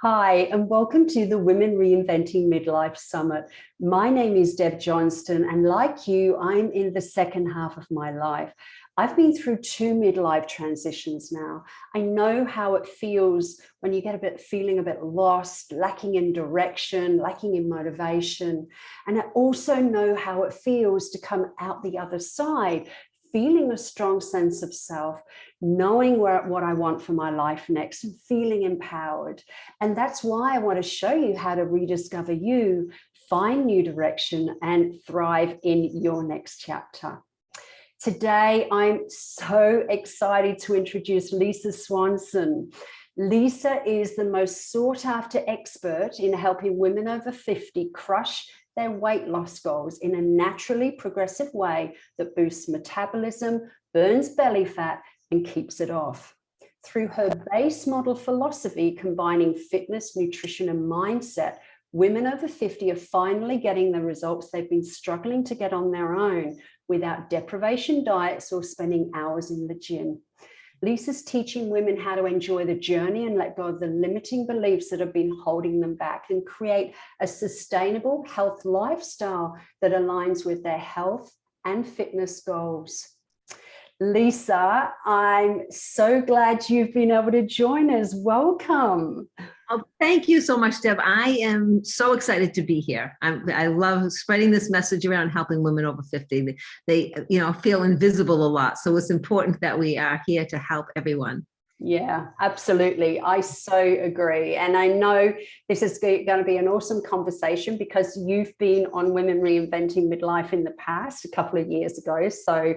Hi, and welcome to the Women Reinventing Midlife Summit. My name is Deb Johnstone, and like you, I'm in the second half of my life. I've been through two midlife transitions now. I know how it feels when you get feeling a bit lost, lacking in direction, lacking in motivation. And I also know how it feels to come out the other side, feeling a strong sense of self, knowing what I want for my life next, and feeling empowered. And that's why I want to show you how to rediscover you, find new direction, and thrive in your next chapter. Today, I'm so excited to introduce Lisa Swanson. Lisa is the most sought after expert in helping women over 50 crush their weight loss goals in a naturally progressive way that boosts metabolism, burns belly fat, and keeps it off. Through her base model philosophy, combining fitness, nutrition, and mindset, women over 50 are finally getting the results they've been struggling to get on their own without deprivation diets or spending hours in the gym. Lisa's teaching women how to enjoy the journey and let go of the limiting beliefs that have been holding them back and create a sustainable health lifestyle that aligns with their health and fitness goals. Lisa, I'm so glad you've been able to join us. Welcome. Oh, thank you so much, Deb. I am so excited to be here. I love spreading this message around, helping women over 50. They feel invisible a lot. So it's important that we are here to help everyone. Yeah, absolutely. I so agree. And I know this is going to be an awesome conversation because you've been on Women Reinventing Midlife in the past, a couple of years ago. So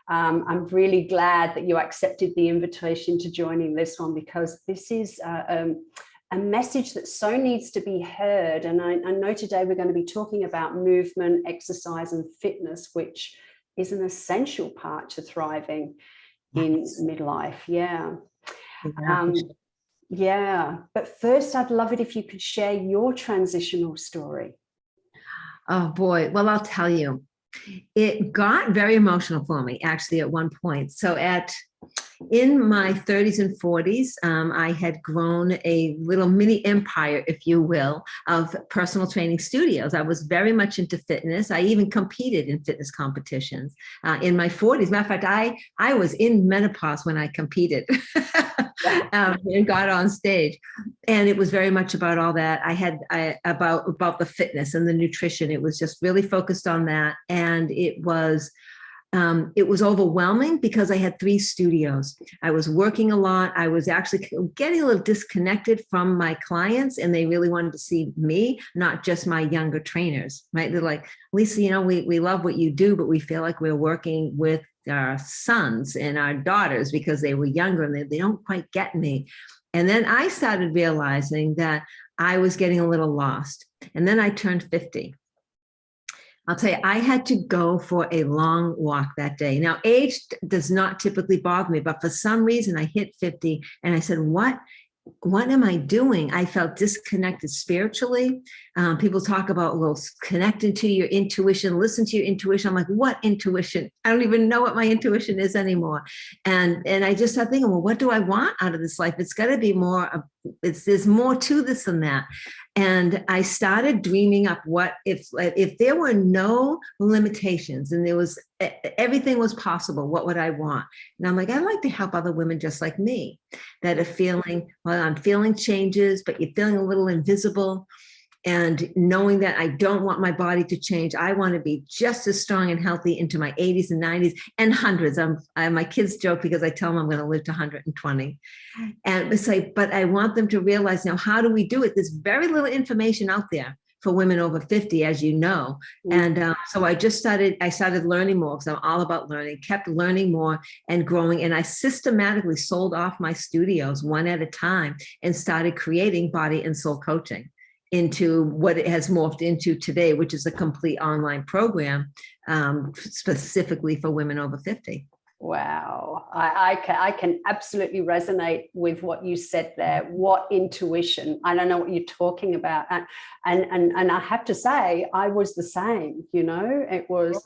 I'm really glad that you accepted the invitation to joining this one, because this is a message that so needs to be heard. And I know today we're going to be talking about movement, exercise, and fitness, which is an essential part to thriving in midlife. Yeah. But first, I'd love it if you could share your transitional story. Oh boy. Well, I'll tell you, it got very emotional for me actually at one point. So in my 30s and 40s, I had grown a little mini empire, if you will, of personal training studios. I was very much into fitness. I even competed in fitness competitions in my 40s. Matter of fact, I was in menopause when I competed and got on stage. And it was very much about all that. About the fitness and the nutrition. It was just really focused on that. And it was overwhelming because I had 3 studios. I was working a lot. I was actually getting a little disconnected from my clients, and they really wanted to see me, not just my younger trainers, right? They're like, Lisa, we love what you do, but we feel like we're working with our sons and our daughters because they were younger and they don't quite get me. And then I started realizing that I was getting a little lost. And then I turned 50. I'll tell you, I had to go for a long walk that day. Now, age does not typically bother me, but for some reason I hit 50 and I said, what am I doing? I felt disconnected spiritually. People talk about, well, connecting to your intuition, listen to your intuition. I'm like, what intuition? I don't even know what my intuition is anymore. And I just started thinking, well, what do I want out of this life? It's got to be more, there's more to this than that. And I started dreaming up what if there were no limitations and everything was possible, what would I want? And I'm like, I'd like to help other women just like me that are feeling, well, I'm feeling changes, but you're feeling a little invisible. And knowing that I don't want my body to change, I want to be just as strong and healthy into my 80s and 90s and hundreds. My kids joke because I tell them I'm going to live to 120. And it's like, but I want them to realize now, how do we do it? There's very little information out there for women over 50, as you know. And so I started learning more because I'm all about learning, kept learning more and growing. And I systematically sold off my studios one at a time and started creating body and soul coaching into what it has morphed into today, which is a complete online program specifically for women over 50. Wow. I can absolutely resonate with what you said there. What intuition. I don't know what you're talking about. And I have to say, I was the same, it was,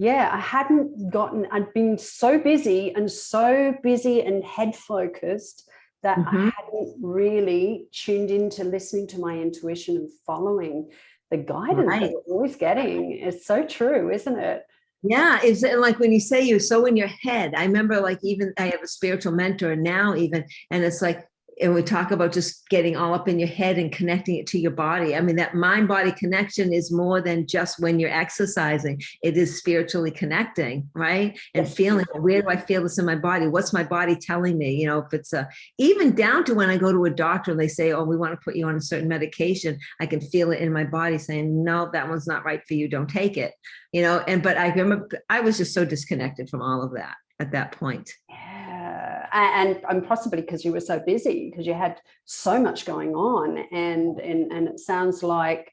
I'd been so busy and head focused that I Mhm. hadn't really tuned into listening to my intuition and following the guidance that Right. we're always getting. It's so true, isn't it? Yeah, it's like when you say you're so in your head. I remember, like, even I have a spiritual mentor now, even, and it's like, and we talk about just getting all up in your head and connecting it to your body. I mean, that mind body connection is more than just when you're exercising. It is spiritually connecting, right? And Yes. feeling, where do I feel this in my body? What's my body telling me? You know, if it's even down to when I go to a doctor and they say, oh, we want to put you on a certain medication, I can feel it in my body saying, no, that one's not right for you. Don't take it. You know, but I remember I was just so disconnected from all of that at that point. Yeah, and possibly because you were so busy, because you had so much going on, and it sounds like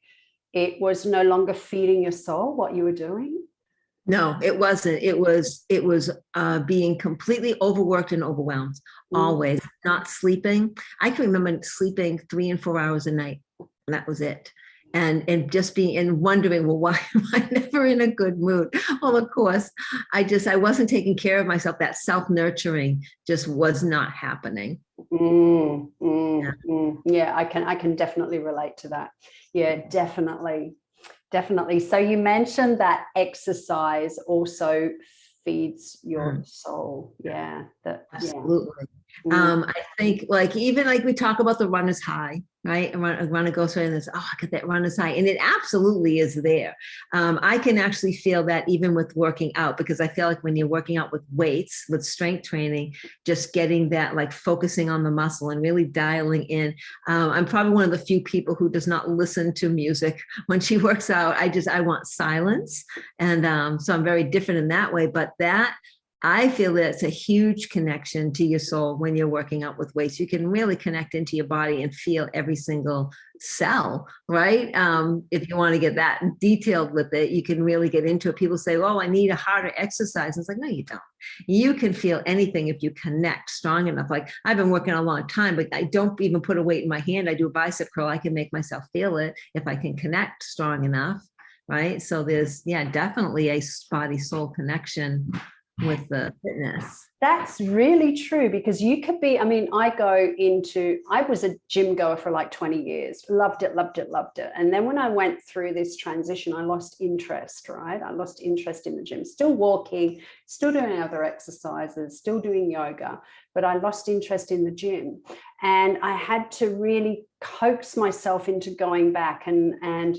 it was no longer feeding your soul what you were doing. No, it wasn't. It was being completely overworked and overwhelmed. Mm. Always not sleeping. I can remember sleeping 3 and 4 hours a night. That was it. And just being and wondering, well, why am I never in a good mood? Well, of course, I wasn't taking care of myself. That self-nurturing just was not happening. Yeah. Yeah, I can definitely relate to that. Yeah, definitely. Definitely. So you mentioned that exercise also feeds your Mm. soul. Yeah. Yeah. Absolutely. Mm. I think, like, even like we talk about the runner's high, right? A runner goes through and this, oh, I get that runner's high. And it absolutely is there. I can actually feel that even with working out, because I feel like when you're working out with weights, with strength training, just getting that, like, focusing on the muscle and really dialing in. I'm probably one of the few people who does not listen to music when she works out. I want silence. And so I'm very different in that way. But that, I feel that it's a huge connection to your soul when you're working out with weights. You can really connect into your body and feel every single cell, right? If you want to get that detailed with it, you can really get into it. People say, oh, I need a harder exercise. It's like, no, you don't. You can feel anything if you connect strong enough. Like, I've been working a long time, but I don't even put a weight in my hand. I do a bicep curl. I can make myself feel it if I can connect strong enough, right? So there's, yeah, definitely a body soul connection with the fitness. That's really true, because you could be, I mean, I was a gym goer for like 20 years, loved it, loved it, loved it. And then when I went through this transition, I lost interest, right? I lost interest in the gym, still walking, still doing other exercises, still doing yoga, but I lost interest in the gym. And I had to really coax myself into going back. And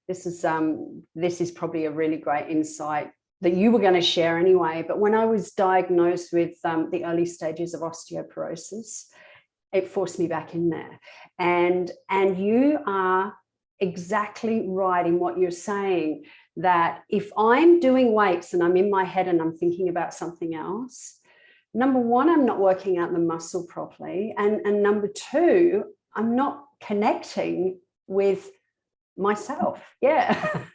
this is probably a really great insight that you were going to share anyway. But when I was diagnosed with the early stages of osteoporosis, it forced me back in there. And you are exactly right in what you're saying, that if I'm doing weights and I'm in my head and I'm thinking about something else, number one, I'm not working out the muscle properly. And number two, I'm not connecting with myself. Yeah.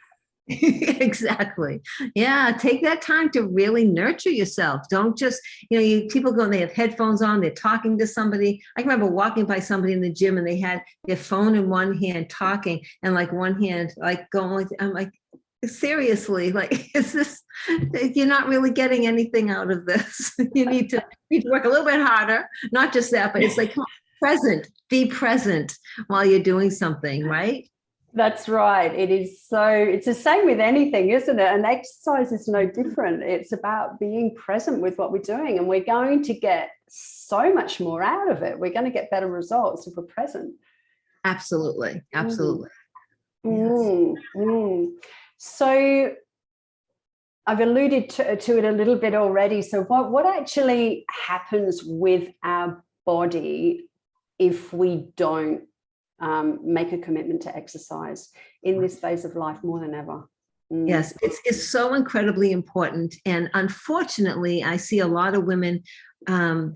Exactly. Yeah, take that time to really nurture yourself. Don't just, people go and they have headphones on, they're talking to somebody. I can remember walking by somebody in the gym and they had their phone in one hand talking and like one hand like going like, I'm like, seriously, like, is this, you're not really getting anything out of this. You need to work a little bit harder, not just that, but it's like, come on, be present while you're doing something, right? That's right. It's the same with anything, isn't it? And exercise is no different. It's about being present with what we're doing, and we're going to get so much more out of it. We're going to get better results if we're present. Absolutely. Absolutely. Mm. Yes. Mm. So I've alluded to it a little bit already. So what actually happens with our body if we don't make a commitment to exercise in this phase of life more than ever? Yes, it's so incredibly important. And unfortunately, I see a lot of women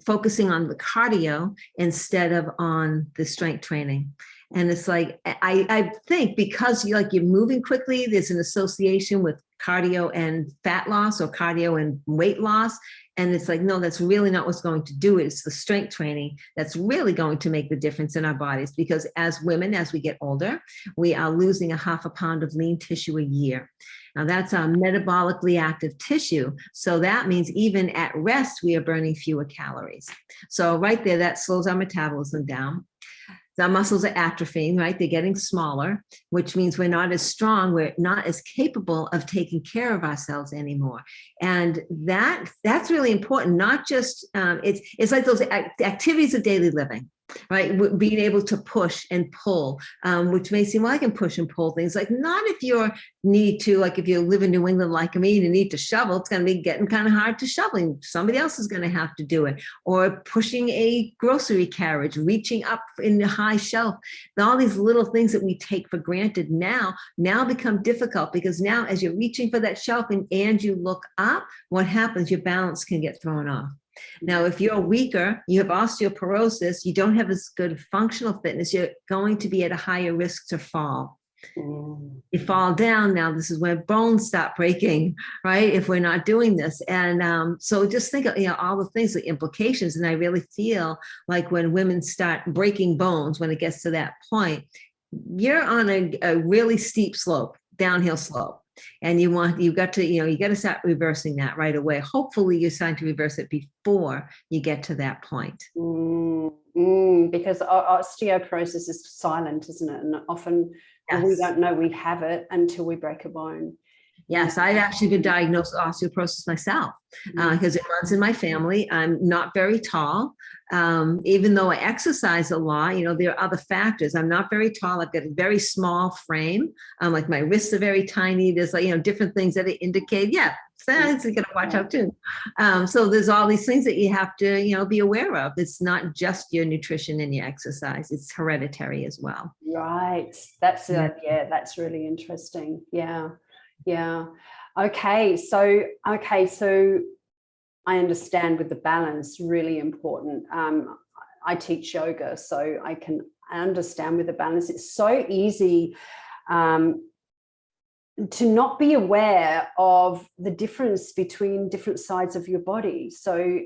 focusing on the cardio instead of on the strength training. And it's like, I think because you're moving quickly, there's an association with cardio and fat loss or cardio and weight loss. And it's like, no, that's really not what's going to do it. It's the strength training that's really going to make the difference in our bodies. Because as women, as we get older, we are losing 0.5 pound of lean tissue a year. Now that's a metabolically active tissue. So that means even at rest, we are burning fewer calories. So right there, that slows our metabolism down. The muscles are atrophying, right? They're getting smaller, which means we're not as strong. We're not as capable of taking care of ourselves anymore. And that's really important. Not just, it's like those activities of daily living, right? Being able to push and pull, which may seem, well, I can push and pull things. Like not if you need to, like if you live in New England like me and you need to shovel, it's going to be getting kind of hard to shoveling. Somebody else is going to have to do it. Or pushing a grocery carriage, reaching up in the high shelf. All these little things that we take for granted now become difficult, because now as you're reaching for that shelf and you look up, what happens? Your balance can get thrown off. Now, if you're weaker, you have osteoporosis, you don't have as good functional fitness, you're going to be at a higher risk to fall. You fall down, now this is where bones stop breaking, right? If we're not doing this. And so just think of, all the things, the implications. And I really feel like when women start breaking bones, when it gets to that point, you're on a really steep slope, downhill slope. And you've got to start reversing that right away. Hopefully you're starting to reverse it before you get to that point. Because osteoporosis is silent, isn't it? And often we don't know we have it until we break a bone. Yes, I've actually been diagnosed with osteoporosis myself because it runs in my family. I'm not very tall. Even though I exercise a lot, there are other factors. I'm not very tall. I've got a very small frame. Like my wrists are very tiny. There's different things that indicate, so you got to watch out too. So there's all these things that you have to, be aware of. It's not just your nutrition and your exercise. It's hereditary as well. Right. That's really interesting. Yeah. Okay. So I understand with the balance, really important. I teach yoga, so I understand with the balance. It's so easy to not be aware of the difference between different sides of your body. So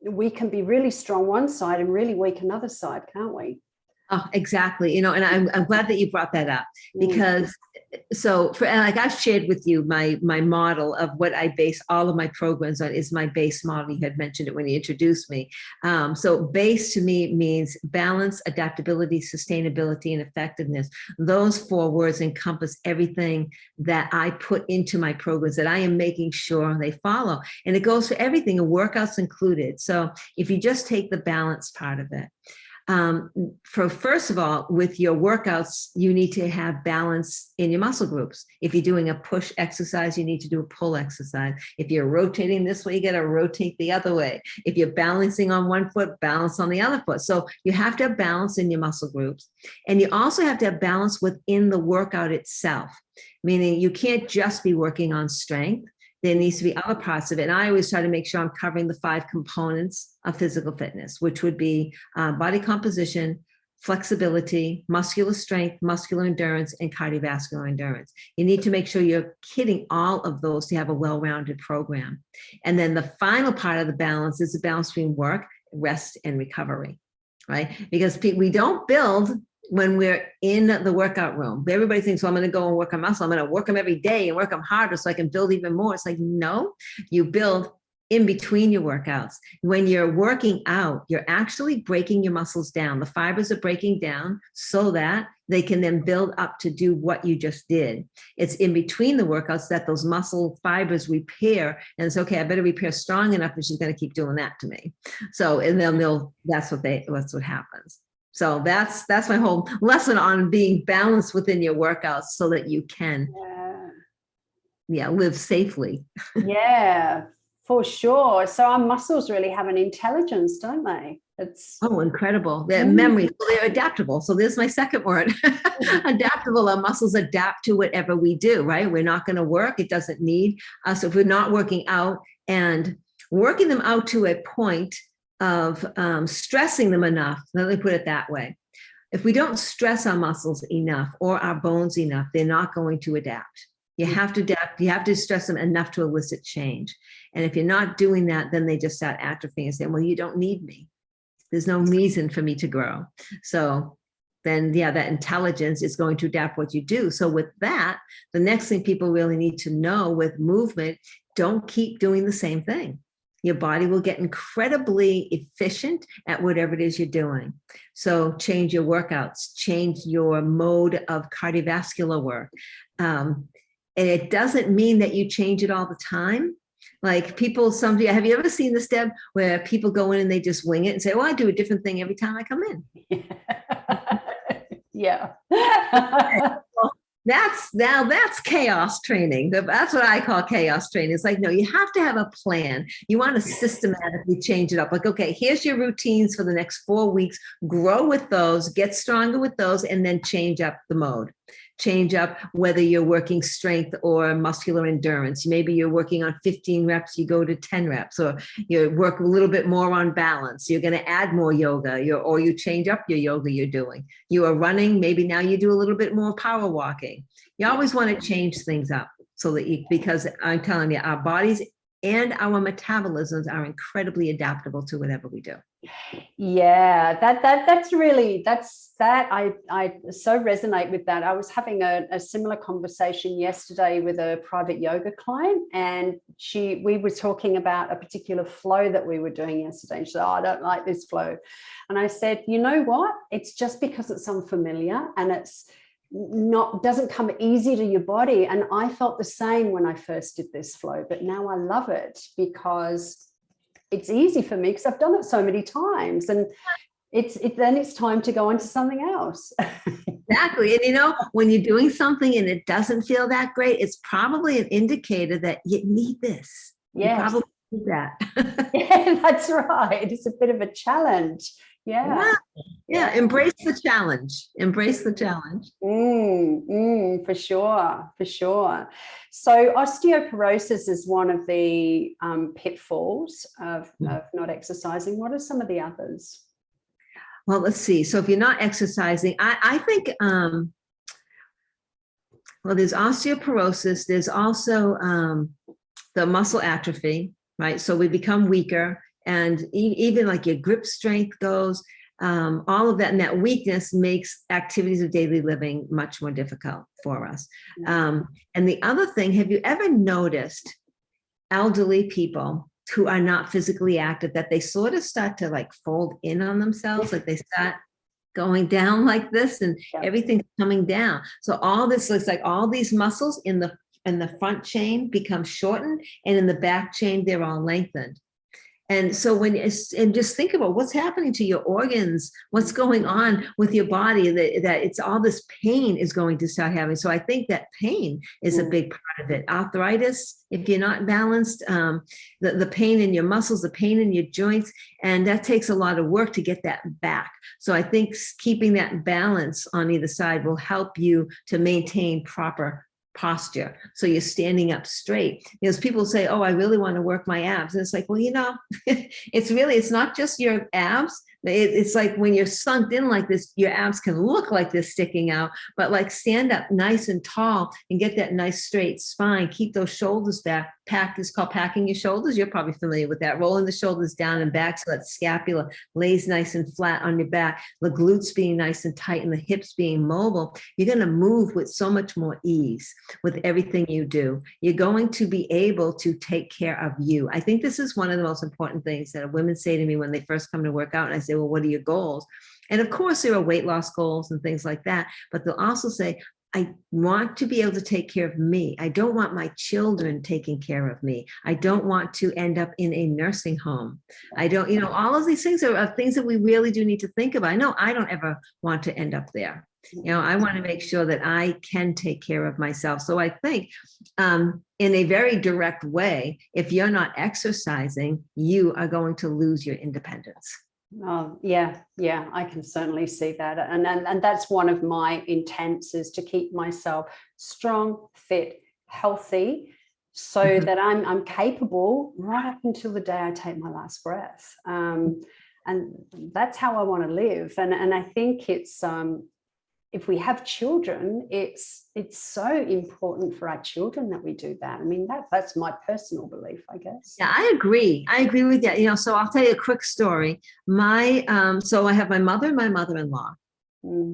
we can be really strong one side and really weak another side, can't we? Oh, exactly. And I'm glad that you brought that up, because like I've shared with you, my model of what I base all of my programs on is my BASE model. You had mentioned it when you introduced me. So BASE to me means balance, adaptability, sustainability, and effectiveness. Those 4 words encompass everything that I put into my programs, that I am making sure they follow. And it goes for everything, workouts included. So if you just take the balance part of it, first of all, with your workouts, you need to have balance in your muscle groups. If you're doing a push exercise, you need to do a pull exercise. If you're rotating this way, you got to rotate the other way. If you're balancing on one foot, balance on the other foot. So you have to have balance in your muscle groups. And you also have to have balance within the workout itself, meaning you can't just be working on strength. There needs to be other parts of it. And I always try to make sure I'm covering the 5 components of physical fitness, which would be body composition, flexibility, muscular strength, muscular endurance, and cardiovascular endurance. You need to make sure you're hitting all of those to have a well-rounded program. And then the final part of the balance is the balance between work, rest, and recovery, right? Because we don't build when we're in the workout room. Everybody thinks, well, I'm going to go and work on muscle. I'm going to work them every day and work them harder so I can build even more. It's like, no, you build in between your workouts. When you're working out, you're actually breaking your muscles down. The fibers are breaking down so that they can then build up to do what you just did. It's in between the workouts that those muscle fibers repair. And it's okay, I better repair strong enough if she's going to keep doing that to me. So, and then that's what happens. So that's my whole lesson on being balanced within your workouts so that you can live safely. Yeah, for sure. So our muscles really have an intelligence, don't they? It's incredible. They're memory. So they're adaptable. So there's my second word. Adaptable. Our muscles adapt to whatever we do, right? We're not going to work. It doesn't need us. If we're not working out and working them out to a point of stressing them enough, let me put it that way. If we don't stress our muscles enough or our bones enough, they're not going to adapt. You have to adapt. You have to stress them enough to elicit change. And if you're not doing that, then they just start atrophying and saying, well, you don't need me. There's no reason for me to grow. So then yeah, that intelligence is going to adapt what you do. So with that, the next thing people really need to know with movement, don't keep doing the same thing. Your body will get incredibly efficient at whatever it is you're doing. So change your workouts, change your mode of cardiovascular work. And it doesn't mean that you change it all the time. Like people, have you ever seen this, Deb, where people go in and they just wing it and say, well, I do a different thing every time I come in. Yeah. That's chaos training. That's what I call chaos training. It's like, no, you have to have a plan. You want to systematically change it up. Like, okay, here's your routines for the next 4 weeks. Grow with those, get stronger with those, and then change up the mode. Change up whether you're working strength or muscular endurance. Maybe you're working on 15 reps, you go to 10 reps, or you work a little bit more on balance. You're going to add more yoga, or you change up your yoga you're doing. You are running, maybe now you do a little bit more power walking. You always want to change things up so that because I'm telling you, our bodies and our metabolisms are incredibly adaptable to whatever we do. Yeah, that's I so resonate with that. I was having a similar conversation yesterday with a private yoga client, and we were talking about a particular flow that we were doing yesterday. And she said, oh, I don't like this flow. And I said, you know what? It's just because it's unfamiliar and doesn't come easy to your body. And I felt the same when I first did this flow, but now I love it because it's easy for me because I've done it so many times, and then it's time to go on to something else. Exactly. And when you're doing something and it doesn't feel that great, it's probably an indicator that you need this. Yes. You probably need that. Yeah, that's right. It's a bit of a challenge. Yeah. Embrace the challenge. Embrace the challenge. For sure. So osteoporosis is one of the pitfalls of not exercising. What are some of the others? Well, let's see. So if you're not exercising, I think, there's osteoporosis. There's also the muscle atrophy, right? So we become weaker. And even like your grip strength goes, all of that. And that weakness makes activities of daily living much more difficult for us. And the other thing, have you ever noticed elderly people who are not physically active, that they sort of start to like fold in on themselves, like they start going down like this and everything's coming down. So all this looks like all these muscles in the front chain become shortened, and in the back chain, they're all lengthened. And so and just think about what's happening to your organs, what's going on with your body, that it's all this pain is going to start having. So I think that pain is a big part of it. Arthritis, if you're not balanced, the pain in your muscles, the pain in your joints, and that takes a lot of work to get that back. So I think keeping that balance on either side will help you to maintain proper posture. So you're standing up straight. Because people say, oh, I really want to work my abs. And it's like, well, it's not just your abs. It's like when you're sunk in like this, your abs can look like they're sticking out, but like stand up nice and tall and get that nice straight spine. Keep those shoulders back. It's called packing your shoulders. You're probably familiar with that. Rolling the shoulders down and back so that scapula lays nice and flat on your back. The glutes being nice and tight and the hips being mobile. You're going to move with so much more ease with everything you do. You're going to be able to take care of you. I think this is one of the most important things that women say to me when they first come to work out. And I say, well, what are your goals? And of course, there are weight loss goals and things like that. But they'll also say, I want to be able to take care of me. I don't want my children taking care of me. I don't want to end up in a nursing home. I don't, all of these things are things that we really do need to think about. I know I don't ever want to end up there. I want to make sure that I can take care of myself. So I think in a very direct way, if you're not exercising, you are going to lose your independence. Oh, yeah, I can certainly see that. And that's one of my intents, is to keep myself strong, fit, healthy, so that I'm capable right up until the day I take my last breath. And that's how I want to live. And I think it's if we have children, it's so important for our children that we do that. I mean, that's my personal belief, I guess. Yeah, I agree with that. So I'll tell you a quick story. So I have my mother and my mother-in-law.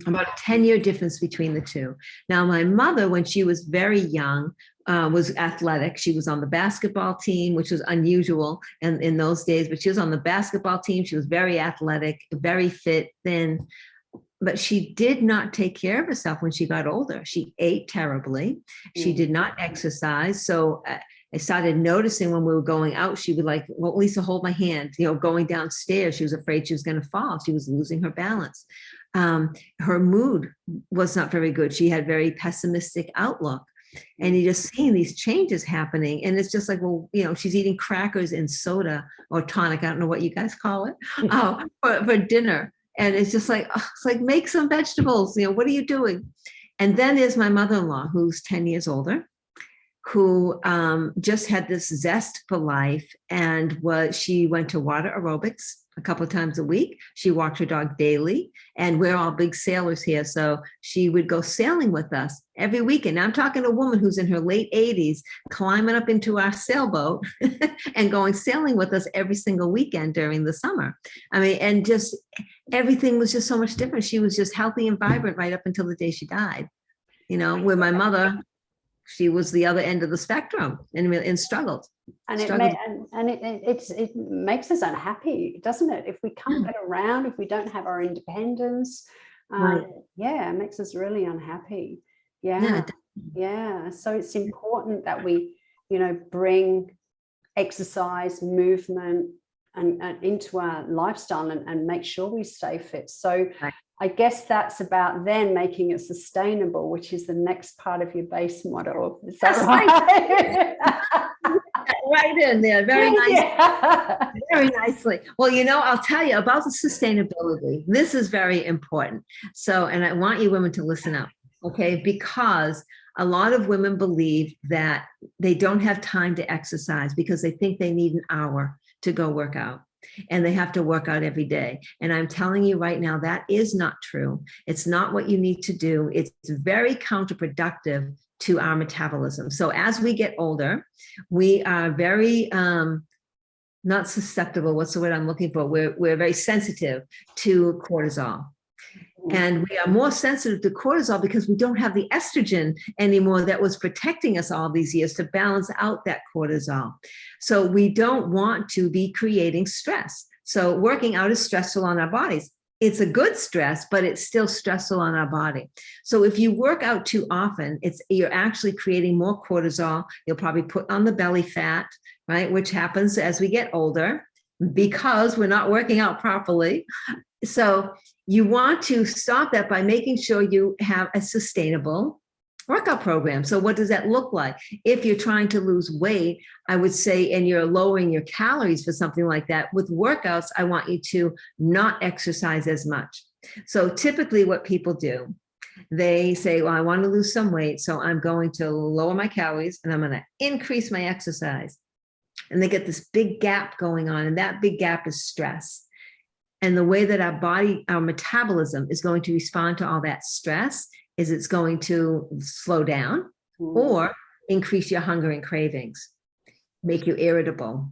About a 10-year difference between the two. Now, my mother, when she was very young, was athletic. She was on the basketball team, which was unusual in those days, but she was on the basketball team. She was very athletic, very fit, thin, but she did not take care of herself when she got older. She ate terribly. She did not exercise. So I started noticing when we were going out, she would like, well, Lisa, hold my hand, going downstairs. She was afraid she was going to fall. She was losing her balance. Her mood was not very good. She had very pessimistic outlook. And you're just seeing these changes happening. And it's just like, well, she's eating crackers and soda or tonic. I don't know what you guys call it for dinner. And it's just like, it's like, make some vegetables. What are you doing? And then there's my mother-in-law, who's 10 years older, who just had this zest for life. And she went to water aerobics a couple of times a week. She walked her dog daily, and we're all big sailors here. So she would go sailing with us every weekend. Now I'm talking to a woman who's in her late 80s, climbing up into our sailboat and going sailing with us every single weekend during the summer. I mean, and just everything was just so much different. She was just healthy and vibrant right up until the day she died. Where my mother, she was the other end of the spectrum and struggled. And it makes us unhappy, doesn't it? If we can't get around, if we don't have our independence, Right. it makes us really unhappy. Yeah. So it's important that we, bring exercise, movement, and into our lifestyle and make sure we stay fit. So Right. I guess that's about then making it sustainable, which is the next part of your base model. Is that right? Right in there. Very nice. Yeah. Very nicely. Well, I'll tell you about the sustainability. This is very important. So, and I want you women to listen up, okay? Because a lot of women believe that they don't have time to exercise because they think they need an hour to go work out. And they have to work out every day. And I'm telling you right now, that is not true. It's not what you need to do. It's very counterproductive to our metabolism. So as we get older, we are very not susceptible. What's the word I'm looking for? We're very sensitive to cortisol. And we are more sensitive to cortisol because we don't have the estrogen anymore that was protecting us all these years to balance out that cortisol. So we don't want to be creating stress. So working out is stressful on our bodies. It's a good stress, but it's still stressful on our body. So if you work out too often, you're actually creating more cortisol. You'll probably put on the belly fat, right? Which happens as we get older because we're not working out properly. So you want to stop that by making sure you have a sustainable workout program. So what does that look like? If you're trying to lose weight, I would say, and you're lowering your calories for something like that, with workouts, I want you to not exercise as much. So typically what people do, they say, well, I want to lose some weight, so I'm going to lower my calories and I'm going to increase my exercise. And they get this big gap going on, and that big gap is stress. And the way that our body, our metabolism is going to respond to all that stress is it's going to slow down or increase your hunger and cravings, make you irritable.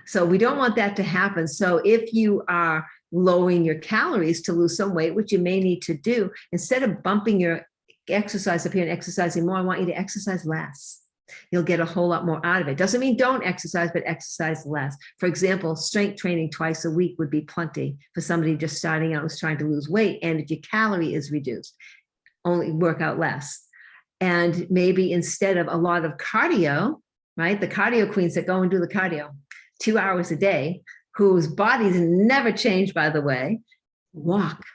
So we don't want that to happen. So if you are lowering your calories to lose some weight, which you may need to do, instead of bumping your exercise up here and exercising more, I want you to exercise less. You'll get a whole lot more out of it. Doesn't mean don't exercise, but exercise less. For example, strength training twice a week would be plenty for somebody just starting out who's trying to lose weight. And if your calorie is reduced, only work out less. And maybe instead of a lot of cardio, right? The cardio queens that go and do the cardio 2 hours a day, whose bodies never change, by the way, walk,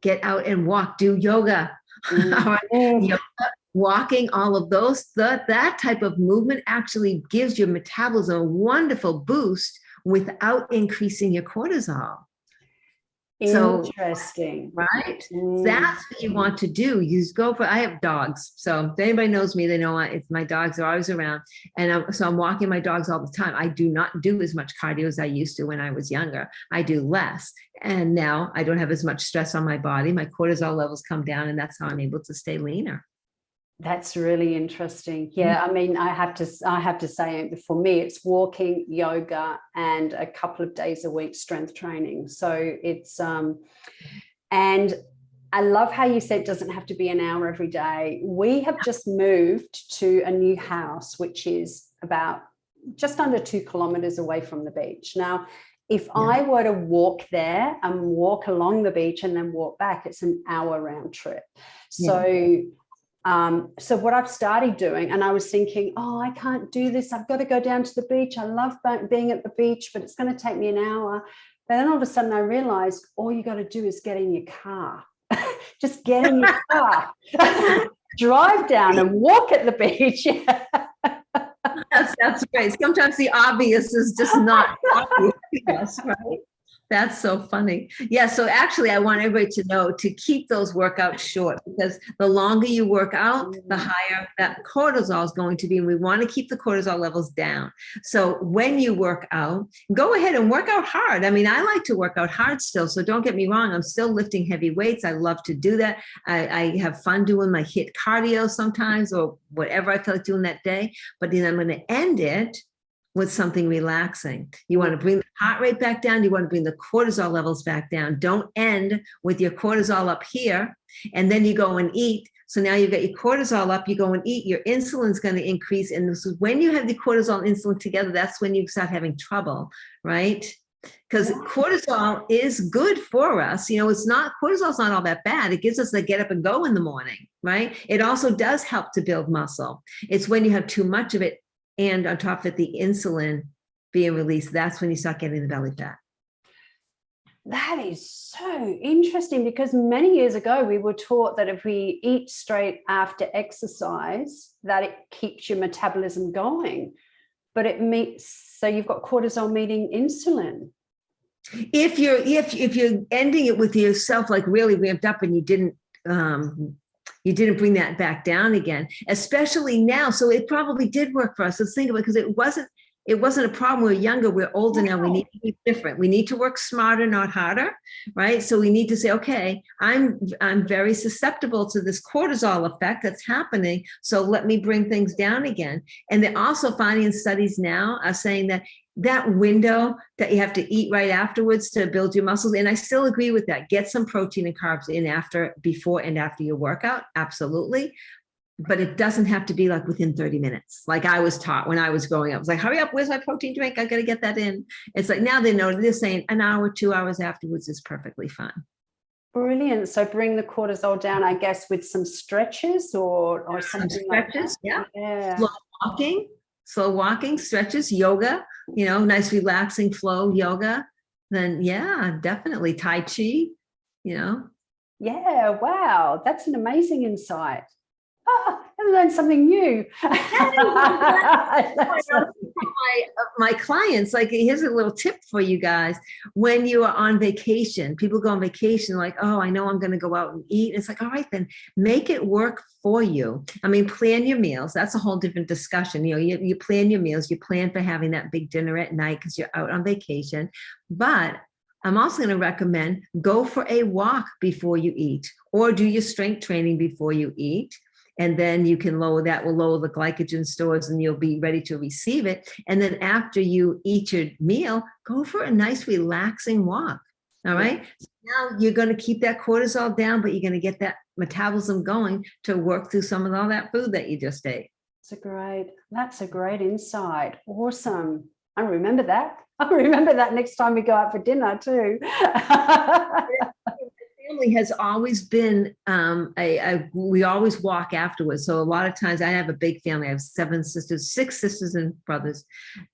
get out and walk, do yoga. Yoga, walking, all of those, that type of movement actually gives your metabolism a wonderful boost without increasing your cortisol. Interesting. So, right? That's what you want to do. You go for, I have dogs. So if anybody knows me, they know my dogs are always around. And I'm walking my dogs all the time. I do not do as much cardio as I used to when I was younger. I do less. And now I don't have as much stress on my body. My cortisol levels come down, and that's how I'm able to stay leaner. That's really interesting. Yeah, I mean, I have to say, for me, it's walking, yoga, and a couple of days a week strength training. So it's and I love how you said it doesn't have to be an hour every day. We have just moved to a new house, which is about just under 2 kilometers away from the beach. Now, if I were to walk there and walk along the beach and then walk back, it's an hour round trip. So, so what I've started doing, and I was thinking, oh, I can't do this. I've got to go down to the beach. I love being at the beach, but it's going to take me an hour. But then all of a sudden I realized all you got to do is get in your car. Just get in your car, drive down and walk at the beach. That's great. Sometimes the obvious is just not obvious, right? That's so funny. Yeah. So actually, I want everybody to know to keep those workouts short, because the longer you work out, the higher that cortisol is going to be. And we want to keep the cortisol levels down. So when you work out, go ahead and work out hard. I mean, I like to work out hard still. So don't get me wrong. I'm still lifting heavy weights. I love to do that. I have fun doing my HIIT cardio sometimes, or whatever I feel like doing that day. But then I'm going to end it with something relaxing. You want to bring the heart rate back down. You want to bring the cortisol levels back down. Don't end with your cortisol up here, and then you go and eat. So now you've got your cortisol up, you go and eat, your insulin's going to increase. And this is when you have the cortisol and insulin together, that's when you start having trouble, right? Because cortisol is good for us. You know, cortisol's not all that bad. It gives us the get up and go in the morning, right? It also does help to build muscle. It's when you have too much of it, and on top of it, the insulin being released, that's when you start getting the belly fat. That is so interesting, because many years ago, we were taught that if we eat straight after exercise, that it keeps your metabolism going. But so you've got cortisol meeting insulin. If you're ending it with yourself like really ramped up and you didn't bring that back down again, especially now. So it probably did work for us. Let's think about it, because it wasn't a problem. We're younger, we're older now. We need to be different. We need to work smarter, not harder, right? So we need to say, okay, I'm very susceptible to this cortisol effect that's happening. So let me bring things down again. And they're also finding in studies now are saying that window that you have to eat right afterwards to build your muscles. And I still agree with that. Get some protein and carbs in before and after your workout. Absolutely. But it doesn't have to be like within 30 minutes. Like I was taught when I was growing up, I was like, hurry up, where's my protein drink? I got to get that in. It's like, now they know, they're saying an hour, 2 hours afterwards is perfectly fine. Brilliant. So bring the cortisol down, I guess, with some stretches or something some like stretches, that. Yeah. Slow walking, stretches, yoga, nice relaxing flow yoga. Then yeah, definitely Tai Chi, Yeah, wow. That's an amazing insight. I learned something new. my clients, like, here's a little tip for you guys. When you are on vacation, people go on vacation like, oh, I know I'm going to go out and eat. It's like, all right, then make it work for you. I mean, plan your meals. That's a whole different discussion. You plan your meals. You plan for having that big dinner at night because you're out on vacation. But I'm also going to recommend go for a walk before you eat, or do your strength training before you eat. And then you can lower the glycogen stores and you'll be ready to receive it. And then after you eat your meal, go for a nice relaxing walk. All right. So now you're going to keep that cortisol down, but you're going to get that metabolism going to work through some of all that food that you just ate. That's a great insight. Awesome. I remember that. I'll remember that next time we go out for dinner too. Family has always been we always walk afterwards. So a lot of times I have a big family. I have 6 sisters and brothers,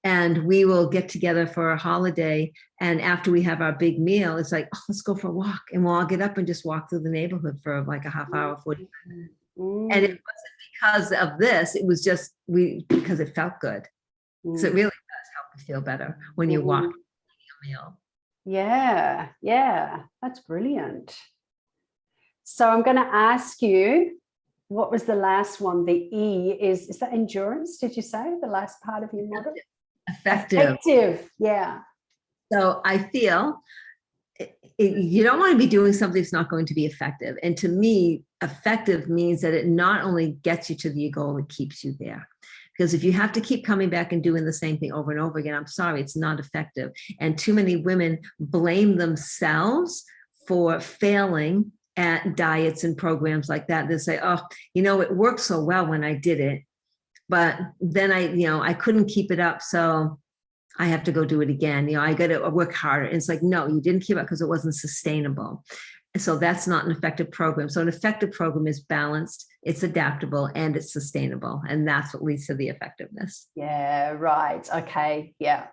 and we will get together for a holiday. And after we have our big meal, it's like, oh, let's go for a walk. And we'll all get up and just walk through the neighborhood for like a half hour, 45 minutes. And it wasn't because of this. It was just because it felt good. So it really does help you feel better when you walk your meal. Yeah, that's brilliant. So I'm going to ask you, what was the last one? The E is that endurance? Did you say the last part of your model? Effective. Yeah. So I feel you don't want to be doing something that's not going to be effective. And to me, effective means that it not only gets you to the goal, it keeps you there. Because if you have to keep coming back and doing the same thing over and over again, I'm sorry, it's not effective. And too many women blame themselves for failing at diets and programs like that. They say, oh, it worked so well when I did it, but then I couldn't keep it up. So I have to go do it again. I got to work harder. And it's like, no, you didn't keep up because it wasn't sustainable. And so that's not an effective program. So an effective program is balanced, it's adaptable, and it's sustainable. And that's what leads to the effectiveness. Yeah, right. Okay. Yeah.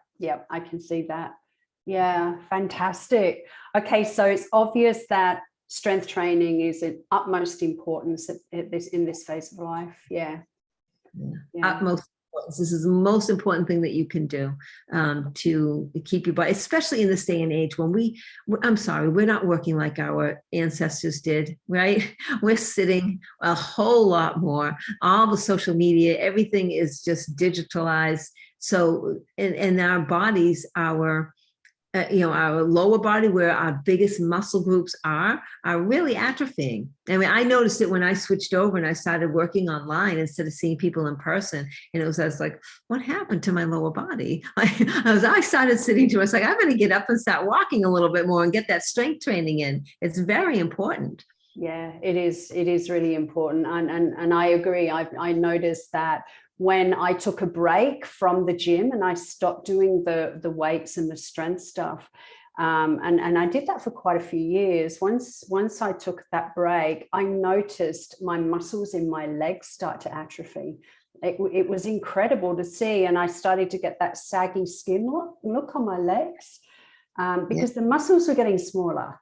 I can see that. Yeah, fantastic. Okay, so it's obvious that strength training is of utmost importance in this phase of life. Yeah. Utmost importance. This is the most important thing that you can do to keep your body, especially in this day and age when we're not working like our ancestors did, right? We're sitting a whole lot more. All the social media, everything is just digitalized. So in our bodies, our lower body, where our biggest muscle groups are really atrophying. I mean, I noticed it when I switched over and I started working online instead of seeing people in person. And I was like, what happened to my lower body? I started sitting to it. I was like, I'm going to get up and start walking a little bit more and get that strength training in. It's very important. Yeah, it is. It is really important. And I agree. I noticed that when I took a break from the gym and I stopped doing the weights and the strength stuff. And I did that for quite a few years. Once I took that break, I noticed my muscles in my legs start to atrophy. It was incredible to see. And I started to get that saggy skin look on my legs because the muscles were getting smaller.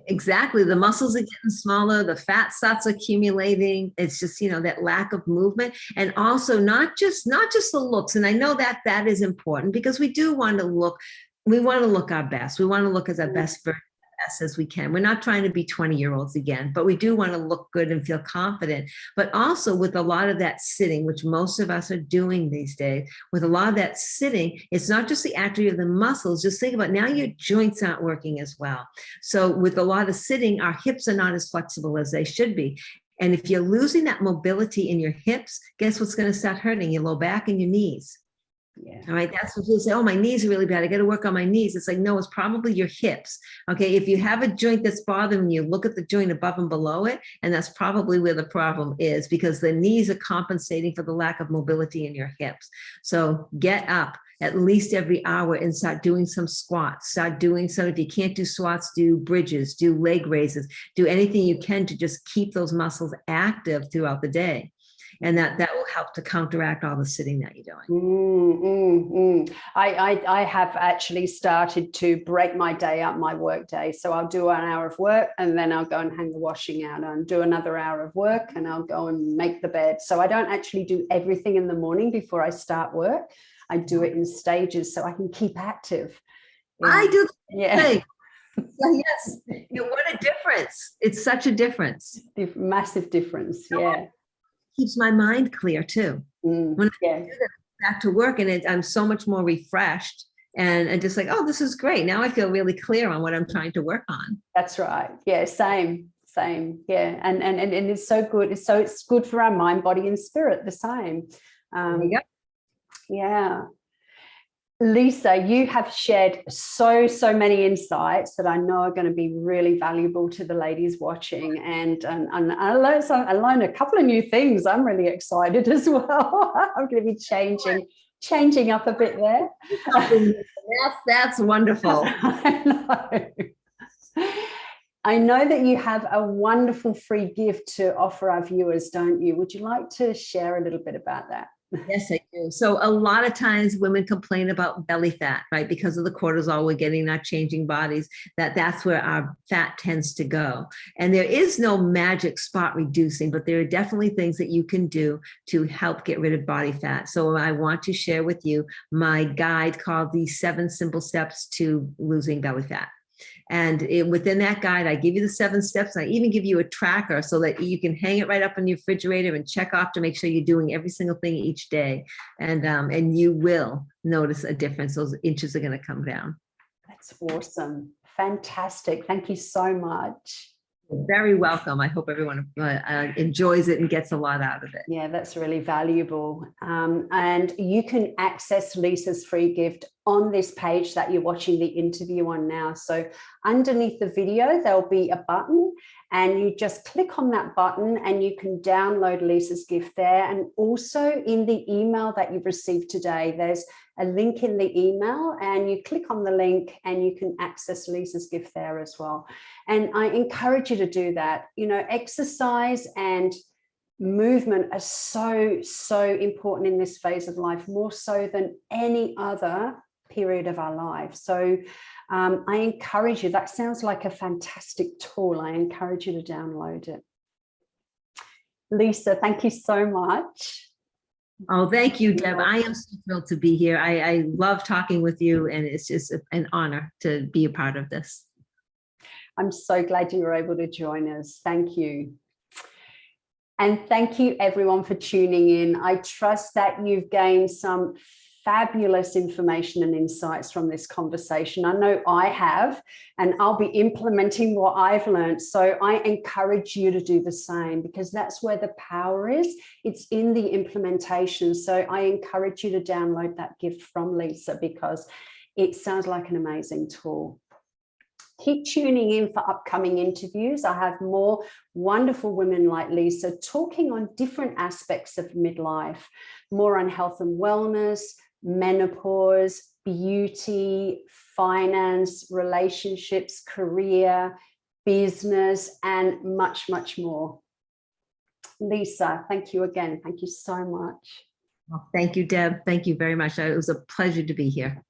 Exactly. The muscles are getting smaller. The fat starts accumulating. It's just, that lack of movement, and also not just the looks. And I know that is important because we do want to look. We want to look our best. We want to look as our best version as we can. We're not trying to be 20-year-olds again, but we do want to look good and feel confident. But also with a lot of that sitting, which most of us are doing these days, with a lot of that sitting, it's not just the atrophy of the muscles. Just think about now your joints aren't working as well. So with a lot of sitting, our hips are not as flexible as they should be. And if you're losing that mobility in your hips, guess what's going to start hurting? Your low back and your knees. Yeah. All right. That's what people say. Oh, my knees are really bad. I got to work on my knees. It's like, no, it's probably your hips. Okay. If you have a joint that's bothering you, look at the joint above and below it. And that's probably where the problem is, because the knees are compensating for the lack of mobility in your hips. So get up at least every hour and start doing some squats. Start doing some, if you can't do squats, do bridges, do leg raises, do anything you can to just keep those muscles active throughout the day. And that will help to counteract all the sitting that you're doing. I have actually started to break my day up, my work day. So I'll do an hour of work and then I'll go and hang the washing out and do another hour of work and I'll go and make the bed. So I don't actually do everything in the morning before I start work. I do it in stages so I can keep active. Yeah. I do. Yeah. Yes. What a difference. It's such a difference. Massive difference. Yeah. Keeps my mind clear too. When I do that, back to work and I'm so much more refreshed and just like, oh, this is great. Now I feel really clear on what I'm trying to work on. That's right. Yeah, same. Yeah. And it's so good. It's good for our mind, body, and spirit, the same. Yeah. Lisa, you have shared so many insights that I know are going to be really valuable to the ladies watching, and I learned a couple of new things. I'm really excited as well. I'm going to be changing up a bit there. That's wonderful. I know that you have a wonderful free gift to offer our viewers, don't you? Would you like to share a little bit about that? Yes, I do. So a lot of times women complain about belly fat, right? Because of the cortisol we're getting, our changing bodies, that's where our fat tends to go. And there is no magic spot reducing, but there are definitely things that you can do to help get rid of body fat. So I want to share with you my guide called the 7 Simple Steps to Losing Belly Fat. And within that guide, I give you the 7 steps. I even give you a tracker so that you can hang it right up on your refrigerator and check off to make sure you're doing every single thing each day. And you will notice a difference. Those inches are going to come down. That's awesome. Fantastic. Thank you so much. Very welcome. I hope everyone enjoys it and gets a lot out of it. Yeah, that's really valuable. And you can access Lisa's free gift on this page that you're watching the interview on now. So underneath the video, there'll be a button, and you just click on that button and you can download Lisa's gift there. And also in the email that you've received today, there's a link in the email, and you click on the link and you can access Lisa's gift there as well. And I encourage you to do that. You know, exercise and movement are so important in this phase of life, more so than any other period of our life. So I encourage you, that sounds like a fantastic tool. I encourage you to download it. Lisa, thank you so much. Oh, thank you, Deb. I am so thrilled to be here. I love talking with you, and it's just an honor to be a part of this. I'm so glad you were able to join us. Thank you. And thank you everyone for tuning in. I trust that you've gained some fabulous information and insights from this conversation. I know I have, and I'll be implementing what I've learned. So I encourage you to do the same, because that's where the power is. It's in the implementation. So I encourage you to download that gift from Lisa, because it sounds like an amazing tool. Keep tuning in for upcoming interviews. I have more wonderful women like Lisa talking on different aspects of midlife, more on health and wellness, menopause, beauty, finance, relationships, career, business, and much, much more. Lisa, thank you again. Thank you so much. Well, thank you, Deb. Thank you very much. It was a pleasure to be here.